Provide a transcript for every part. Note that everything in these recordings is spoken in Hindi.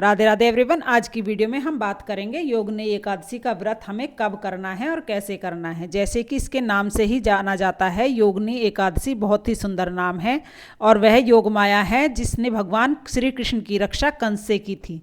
राधे राधे एवरीवन। आज की वीडियो में हम बात करेंगे योगिनी एकादशी का व्रत हमें कब करना है और कैसे करना है। जैसे कि इसके नाम से ही जाना जाता है, योगिनी एकादशी बहुत ही सुंदर नाम है और वह योग माया है जिसने भगवान श्री कृष्ण की रक्षा कंस से की थी।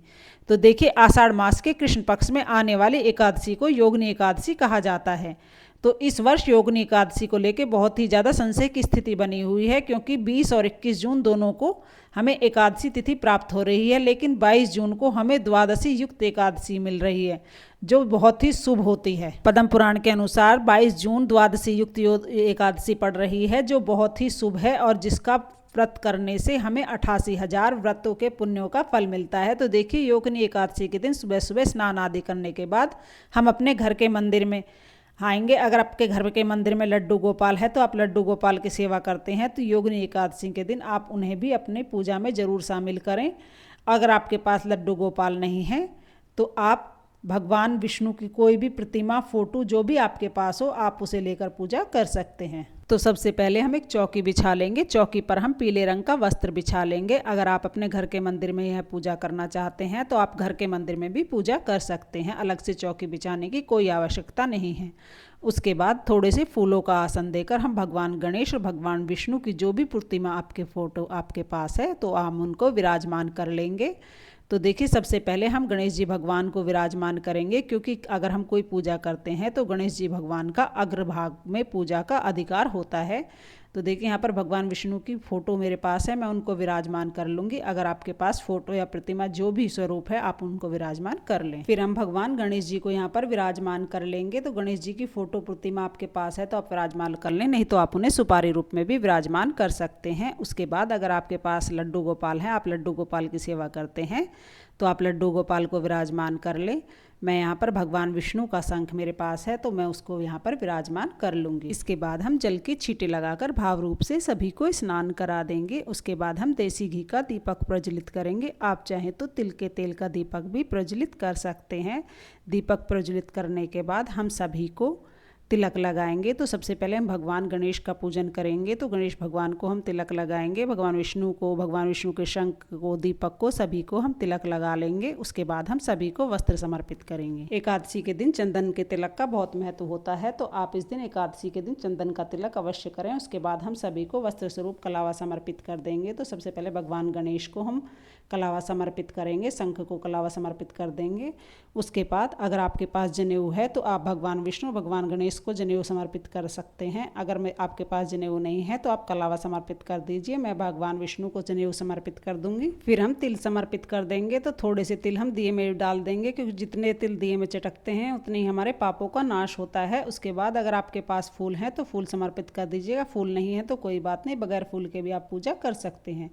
तो देखिए, आषाढ़ मास के कृष्ण पक्ष में आने वाली एकादशी को योगिनी एकादशी कहा जाता है। तो इस वर्ष योगिनी एकादशी को लेकर बहुत ही ज़्यादा संशय की स्थिति बनी हुई है, क्योंकि 20 और 21 जून दोनों को हमें एकादशी तिथि प्राप्त हो रही है, लेकिन 22 जून को हमें द्वादशी युक्त एकादशी मिल रही है जो बहुत ही शुभ होती है। पद्म पुराण के अनुसार 22 जून द्वादशी युक्त एकादशी पड़ रही है जो बहुत ही शुभ है और जिसका व्रत करने से हमें 88,000 व्रतों के पुण्यों का फल मिलता है। तो देखिए, योगिनी एकादशी के दिन सुबह सुबह स्नान आदि करने के बाद हम अपने घर के मंदिर में आएंगे। अगर आपके घर के मंदिर में लड्डू गोपाल है तो आप लड्डू गोपाल की सेवा करते हैं, तो योगिनी एकादशी के दिन आप उन्हें भी अपनी पूजा में ज़रूर शामिल करें। अगर आपके पास लड्डू गोपाल नहीं है तो आप भगवान विष्णु की कोई भी प्रतिमा, फोटो, जो भी आपके पास हो, आप उसे लेकर पूजा कर सकते हैं। तो सबसे पहले हम एक चौकी बिछा लेंगे। चौकी पर हम पीले रंग का वस्त्र बिछा लेंगे। अगर आप अपने घर के मंदिर में यह पूजा करना चाहते हैं तो आप घर के मंदिर में भी पूजा कर सकते हैं, अलग से चौकी बिछाने की कोई आवश्यकता नहीं है। उसके बाद थोड़े से फूलों का आसन देकर हम भगवान गणेश और भगवान विष्णु की जो भी प्रतिमा आपके फोटो आपके पास है तो हम उनको विराजमान कर लेंगे। तो देखिए, सबसे पहले हम गणेश जी भगवान को विराजमान करेंगे, क्योंकि अगर हम कोई पूजा करते हैं तो गणेश जी भगवान का अग्रभाग में पूजा का अधिकार होता है। तो देखिए, यहाँ पर भगवान विष्णु की फ़ोटो मेरे पास है, मैं उनको विराजमान कर लूँगी। अगर आपके पास फ़ोटो या प्रतिमा जो भी स्वरूप है आप उनको विराजमान कर लें। फिर हम भगवान गणेश जी को यहाँ पर विराजमान कर लेंगे। तो गणेश जी की फ़ोटो प्रतिमा आपके पास है तो आप विराजमान कर लें, नहीं तो आप उन्हें सुपारी रूप में भी विराजमान कर सकते हैं। उसके बाद अगर आपके पास लड्डू गोपाल हैं, आप लड्डू गोपाल की सेवा करते हैं तो आप लड्डू गोपाल को विराजमान कर लें। मैं यहाँ पर भगवान विष्णु का शंख मेरे पास है तो मैं उसको यहाँ पर विराजमान कर लूँगी। इसके बाद हम जल की छींटे लगाकर भाव रूप से सभी को स्नान करा देंगे। उसके बाद हम देसी घी का दीपक प्रज्वलित करेंगे। आप चाहें तो तिल के तेल का दीपक भी प्रज्वलित कर सकते हैं। दीपक प्रज्वलित करने के बाद हम सभी को तिलक लगाएंगे। तो सबसे पहले हम भगवान गणेश का पूजन करेंगे। तो गणेश भगवान को हम तिलक लगाएंगे। भगवान विष्णु को, भगवान विष्णु के शंख को, दीपक को, सभी को हम तिलक लगा लेंगे। उसके बाद हम सभी को वस्त्र समर्पित करेंगे। एकादशी के दिन चंदन के तिलक का बहुत महत्व होता है, तो आप इस दिन एकादशी के दिन चंदन का तिलक अवश्य करें। उसके बाद हम सभी को वस्त्र स्वरूप कलावा समर्पित कर देंगे। तो सबसे पहले भगवान गणेश को हम कलावा समर्पित करेंगे, शंख को कलावा समर्पित कर देंगे। उसके बाद अगर आपके पास जनेऊ है तो आप भगवान विष्णु, भगवान गणेश को जनेऊ समर्पित कर सकते हैं। अगर मैं आपके पास जनेऊ नहीं है तो आप कलावा समर्पित कर दीजिए। मैं भगवान विष्णु को जनेऊ समर्पित कर दूंगी। फिर हम तिल समर्पित कर देंगे। तो थोड़े से तिल हम दिए में डाल देंगे, क्योंकि जितने तिल दिए में चटकते हैं उतने ही हमारे पापों का नाश होता है। उसके बाद अगर आपके पास फूल हैं तो फूल समर्पित कर दीजिएगा। फूल नहीं है तो कोई बात नहीं, बगैर फूल के भी आप पूजा कर सकते हैं।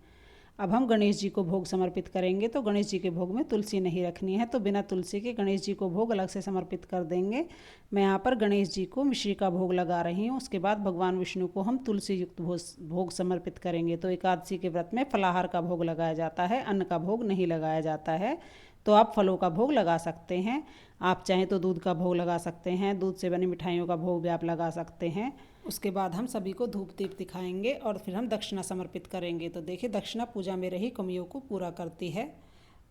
अब हम गणेश जी को भोग समर्पित करेंगे। तो गणेश जी के भोग में तुलसी नहीं रखनी है, तो बिना तुलसी के गणेश जी को भोग अलग से समर्पित कर देंगे। मैं यहाँ पर गणेश जी को मिश्री का भोग लगा रही हूँ। उसके बाद भगवान विष्णु को हम तुलसी युक्त भोग समर्पित करेंगे। तो एकादशी के व्रत में फलाहार का भोग लगाया जाता है, अन्न का भोग नहीं लगाया जाता है। तो आप फलों का भोग लगा सकते हैं। आप चाहें तो दूध का भोग लगा सकते हैं, दूध से बनी मिठाइयों का भोग भी आप लगा सकते हैं। उसके बाद हम सभी को धूप दीप दिखाएंगे और फिर हम दक्षिणा समर्पित करेंगे। तो देखिए, दक्षिणा पूजा में रही कमियों को पूरा करती है।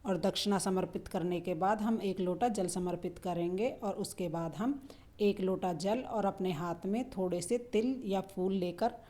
और दक्षिणा समर्पित करने के बाद हम 1 लोटा जल समर्पित करेंगे और उसके बाद हम 1 लोटा जल और अपने हाथ में थोड़े से तिल या फूल लेकर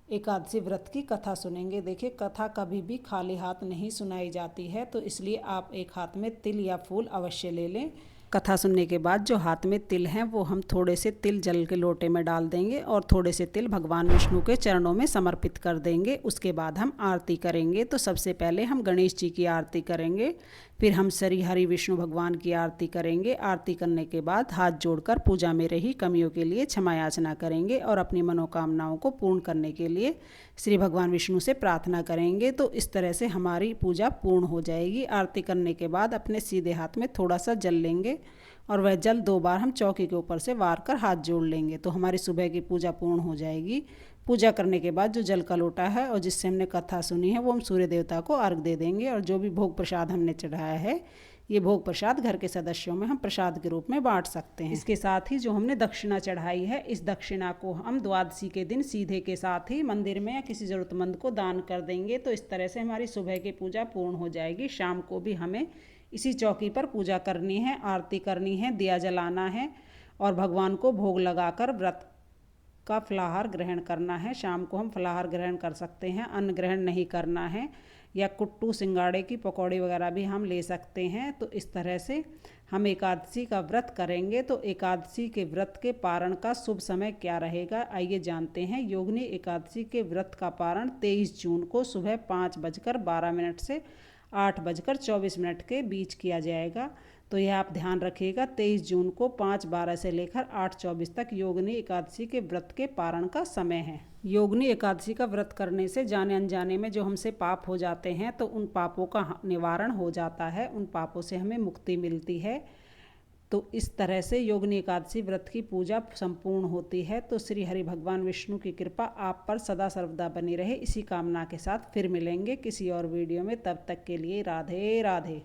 एकादशी व्रत की कथा सुनेंगे। देखिए, कथा कभी भी खाली हाथ नहीं सुनाई जाती है, तो इसलिए आप एक हाथ में तिल या फूल अवश्य ले लें। कथा सुनने के बाद जो हाथ में तिल हैं वो हम थोड़े से तिल जल के लोटे में डाल देंगे और थोड़े से तिल भगवान विष्णु के चरणों में समर्पित कर देंगे। उसके बाद हम आरती करेंगे। तो सबसे पहले हम गणेश जी की आरती करेंगे, फिर हम श्री हरि विष्णु भगवान की आरती करेंगे। आरती करने के बाद हाथ जोड़कर पूजा में रही कमियों के लिए क्षमा याचना करेंगे और अपनी मनोकामनाओं को पूर्ण करने के लिए श्री भगवान विष्णु से प्रार्थना करेंगे। तो इस तरह से हमारी पूजा पूर्ण हो जाएगी। आरती करने के बाद अपने सीधे हाथ में थोड़ा सा जल लेंगे और वह जल 2 बार हम चौकी के ऊपर से वार कर हाथ जोड़ लेंगे। तो हमारी सुबह की पूजा पूर्ण हो जाएगी। पूजा करने के बाद जो जल का लोटा है और जिससे हमने कथा सुनी है वो हम सूर्य देवता को अर्घ दे देंगे और जो भी भोग प्रसाद हमने चढ़ाया है ये भोग प्रसाद घर के सदस्यों में हम प्रसाद के रूप में बांट सकते हैं। इसके साथ ही जो हमने दक्षिणा चढ़ाई है, इस दक्षिणा को हम द्वादशी के दिन सीधे के साथ ही मंदिर में या किसी ज़रूरतमंद को दान कर देंगे। तो इस तरह से हमारी सुबह की पूजा पूर्ण हो जाएगी। शाम को भी हमें इसी चौकी पर पूजा करनी है, आरती करनी है, दिया जलाना है और भगवान को भोग लगाकर व्रत का फलाहार ग्रहण करना है। शाम को हम फलाहार ग्रहण कर सकते हैं, अन्न ग्रहण नहीं करना है, या कुट्टू सिंगाड़े की पकौड़ी वगैरह भी हम ले सकते हैं। तो इस तरह से हम एकादशी का व्रत करेंगे। तो एकादशी के व्रत के पारण का शुभ समय क्या रहेगा, आइए जानते हैं। योगिनी एकादशी के व्रत का पारण 23 जून को सुबह 5:12 से 8:24 के बीच किया जाएगा। तो यह आप ध्यान रखिएगा, 23 जून को 5:12 से लेकर 8:24 तक योगिनी एकादशी के व्रत के पारण का समय है। योगिनी एकादशी का व्रत करने से जाने अनजाने में जो हमसे पाप हो जाते हैं, तो उन पापों का निवारण हो जाता है, उन पापों से हमें मुक्ति मिलती है। तो इस तरह से योगिनी एकादशी व्रत की पूजा संपूर्ण होती है। तो श्री हरि भगवान विष्णु की कृपा आप पर सदा सर्वदा बनी रहे, इसी कामना के साथ फिर मिलेंगे किसी और वीडियो में। तब तक के लिए राधे राधे।